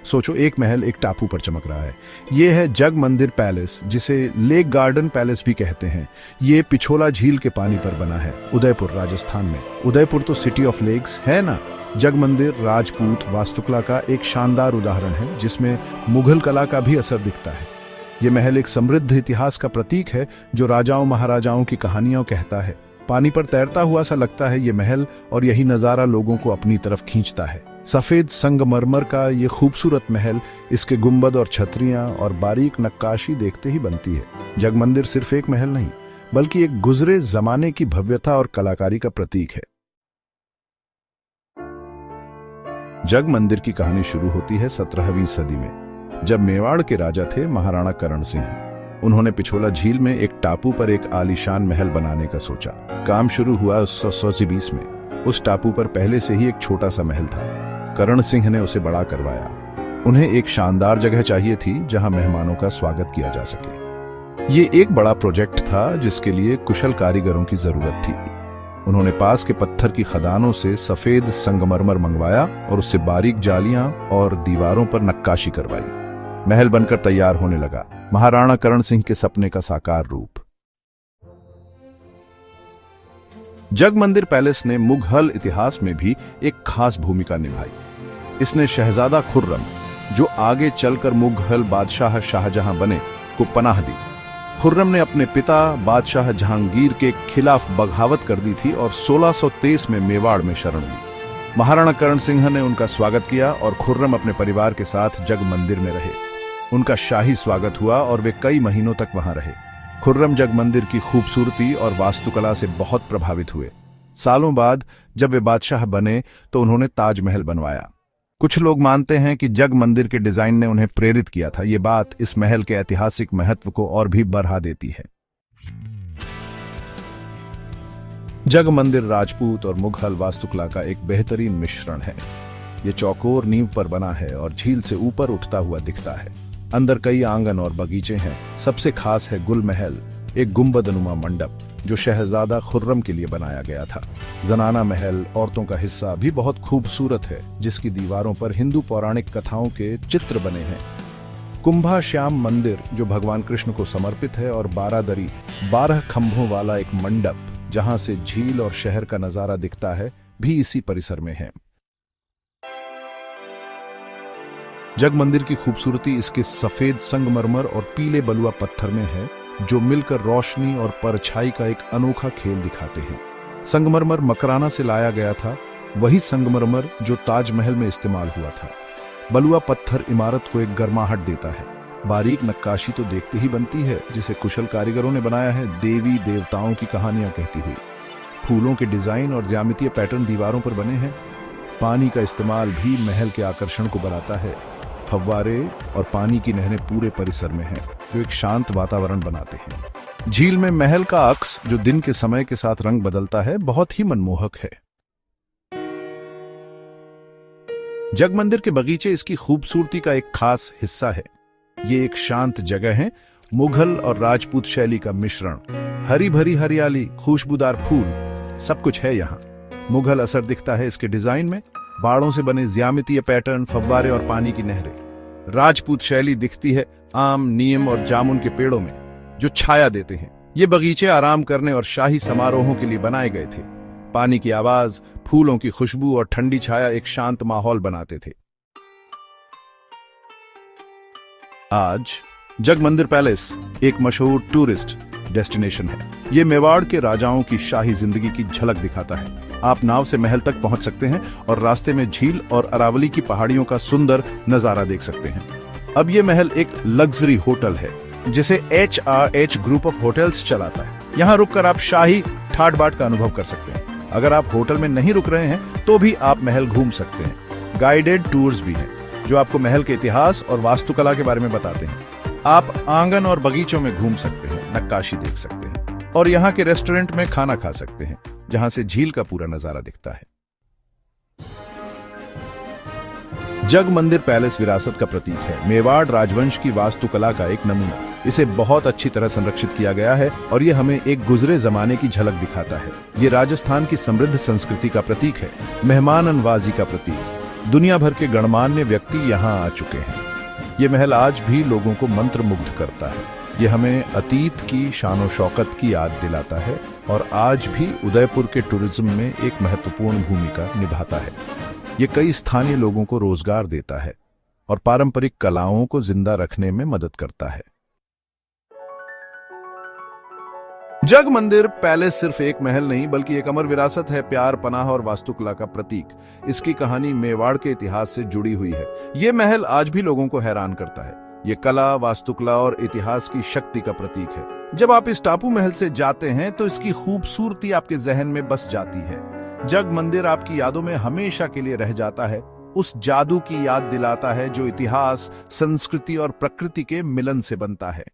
सोचो, एक महल एक टापू पर चमक रहा है। ये है जग मंदिर पैलेस, जिसे लेक गार्डन पैलेस भी कहते हैं। ये पिछोला झील के पानी पर बना है, उदयपुर राजस्थान में। उदयपुर तो सिटी ऑफ लेक्स है ना। जग मंदिर राजपूत वास्तुकला का एक शानदार उदाहरण है, जिसमें मुगल कला का भी असर दिखता है। ये महल एक समृद्ध इतिहास का प्रतीक है, जो राजाओं महाराजाओं की कहानियां कहता है। पानी पर तैरता हुआ सा लगता है ये महल, और यही नजारा लोगों को अपनी तरफ खींचता है। सफेद संगमरमर का ये खूबसूरत महल, इसके गुंबद और छतरियां और बारीक नक्काशी देखते ही बनती है। जग मंदिर सिर्फ एक महल नहीं, बल्कि एक गुजरे जमाने की भव्यता और कलाकारी का प्रतीक है। जग मंदिर की कहानी शुरू होती है 17वीं सदी में, जब मेवाड़ के राजा थे महाराणा करण सिंह। उन्होंने पिछोला झील में एक टापू पर एक आलीशान महल बनाने का सोचा। काम शुरू हुआ 1920 में। उस टापू पर पहले से ही एक छोटा सा महल था। करण सिंह ने उसे बड़ा करवाया। उन्हें एक शानदार जगह चाहिए थी जहां मेहमानों का स्वागत किया जा सके। ये एक बड़ा प्रोजेक्ट था, जिसके लिए कुशल कारीगरों की जरूरत थी। उन्होंने पास के पत्थर की खदानों से सफेद संगमरमर मंगवाया और उससे बारीक जालियां और दीवारों पर नक्काशी करवाई। महल बनकर तैयार होने लगा, महाराणा करण सिंह के सपने का साकार रूप। जग मंदिर पैलेस ने मुगल इतिहास में भी एक खास भूमिका निभाई। इसने शहजादा खुर्रम, जो आगे चलकर मुगल बादशाह शाहजहां बने, को पनाह दी। खुर्रम ने अपने पिता बादशाह जहांगीर के खिलाफ बगावत कर दी थी और 1623 में मेवाड़ में शरण ली। महाराणा करण सिंह ने उनका स्वागत किया और खुर्रम अपने परिवार के साथ जग मंदिर में रहे। उनका शाही स्वागत हुआ और वे कई महीनों तक वहां रहे। खुर्रम जग मंदिर की खूबसूरती और वास्तुकला से बहुत प्रभावित हुए। सालों बाद जब वे बादशाह बने तो उन्होंने ताजमहल बनवाया। कुछ लोग मानते हैं कि जग मंदिर के डिजाइन ने उन्हें प्रेरित किया था। ये बात इस महल के ऐतिहासिक महत्व को और भी बढ़ा देती है। जग मंदिर राजपूत और मुगल वास्तुकला का एक बेहतरीन मिश्रण है। ये चौकोर नींव पर बना है और झील से ऊपर उठता हुआ दिखता है। अंदर कई आंगन और बगीचे हैं। सबसे खास है गुल महल, एक गुंबदनुमा मंडप जो शहजादा खुर्रम के लिए बनाया गया था। जनाना महल, औरतों का हिस्सा, भी बहुत खूबसूरत है, जिसकी दीवारों पर हिंदू पौराणिक कथाओं के चित्र बने हैं। कुंभा श्याम मंदिर, जो भगवान कृष्ण को समर्पित है, और बारादरी, 12 खंभों वाला एक मंडप जहां से झील और शहर का नजारा दिखता है, भी इसी परिसर में है। जग मंदिर की खूबसूरती इसके सफेद संगमरमर और पीले बलुआ पत्थर में है, जो मिलकर रोशनी और परछाई का एक अनोखा खेल दिखाते हैं। संगमरमर मकराना से लाया गया था, वही संगमरमर जो ताजमहल में इस्तेमाल हुआ था। बलुआ पत्थर इमारत को एक गर्माहट देता है। बारीक नक्काशी तो देखते ही बनती है, जिसे कुशल कारीगरों ने बनाया है देवी देवताओं की कहानियां कहती हुई। फूलों के डिजाइन और ज्यामितीय पैटर्न दीवारों पर बने हैं। पानी का इस्तेमाल भी महल के आकर्षण को बढ़ाता है। फव्वारे और पानी की नहरें पूरे परिसर में हैं, जो एक शांत वातावरण बनाते हैं। झील में महल का अक्स, जो दिन के समय के साथ रंग बदलता है, बहुत ही मनमोहक है। जग मंदिर के बगीचे इसकी खूबसूरती का एक खास हिस्सा है। ये एक शांत जगह है, मुगल और राजपूत शैली का मिश्रण। हरी भरी हरियाली, खुशबूदार फूल, सब कुछ है यहाँ। मुगल असर दिखता है इसके डिजाइन में, बाड़ों से बने ज्यामितीय पैटर्न, फव्वारे और पानी की नहरें। राजपूत शैली दिखती है आम, नीम और जामुन के पेड़ों में, जो छाया देते हैं। ये बगीचे आराम करने और शाही समारोहों के लिए बनाए गए थे। पानी की आवाज, फूलों की खुशबू और ठंडी छाया एक शांत माहौल बनाते थे। आज जग मंदिर पैलेस एक मशहूर टूरिस्ट डेस्टिनेशन है। ये मेवाड़ के राजाओं की शाही जिंदगी की झलक दिखाता है। आप नाव से महल तक पहुंच सकते हैं और रास्ते में झील और अरावली की पहाड़ियों का सुंदर नजारा देख सकते हैं। अब ये महल एक लग्जरी होटल है, जिसे HRH ग्रुप ऑफ होटल्स चलाता है। यहाँ रुककर आप शाही ठाट बाट का अनुभव कर सकते हैं। अगर आप होटल में नहीं रुक रहे हैं तो भी आप महल घूम सकते हैं। गाइडेड टूर्स भी हैं, जो आपको महल के इतिहास और वास्तुकला के बारे में बताते हैं। आप आंगन और बगीचों में घूम सकते हैं, नक्काशी देख सकते हैं और यहाँ के रेस्टोरेंट में खाना खा सकते हैं, जहां से झील का पूरा नजारा दिखता है। जग मंदिर पैलेस विरासत का प्रतीक है, मेवाड़ राजवंश की वास्तुकला का एक नमूना। इसे बहुत अच्छी तरह संरक्षित किया गया है और ये हमें एक गुजरे जमाने की झलक दिखाता है। ये राजस्थान की समृद्ध संस्कृति का प्रतीक है, मेहमान नवाजी का प्रतीक। दुनिया भर के गणमान्य व्यक्ति यहाँ आ चुके हैं। ये महल आज भी लोगों को मंत्रमुग्ध करता है। ये हमें अतीत की शानो शौकत की याद दिलाता है और आज भी उदयपुर के टूरिज्म में एक महत्वपूर्ण भूमिका निभाता है। ये कई स्थानीय लोगों को रोजगार देता है और पारंपरिक कलाओं को जिंदा रखने में मदद करता है। जग मंदिर पैलेस सिर्फ एक महल नहीं बल्कि एक अमर विरासत है, प्यार, पनाह और वास्तुकला का प्रतीक। इसकी कहानी मेवाड़ के इतिहास से जुड़ी हुई है। यह महल आज भी लोगों को हैरान करता है। ये कला, वास्तुकला और इतिहास की शक्ति का प्रतीक है। जब आप इस टापू महल से जाते हैं तो इसकी खूबसूरती आपके जहन में बस जाती है। जग मंदिर आपकी यादों में हमेशा के लिए रह जाता है, उस जादू की याद दिलाता है जो इतिहास, संस्कृति और प्रकृति के मिलन से बनता है।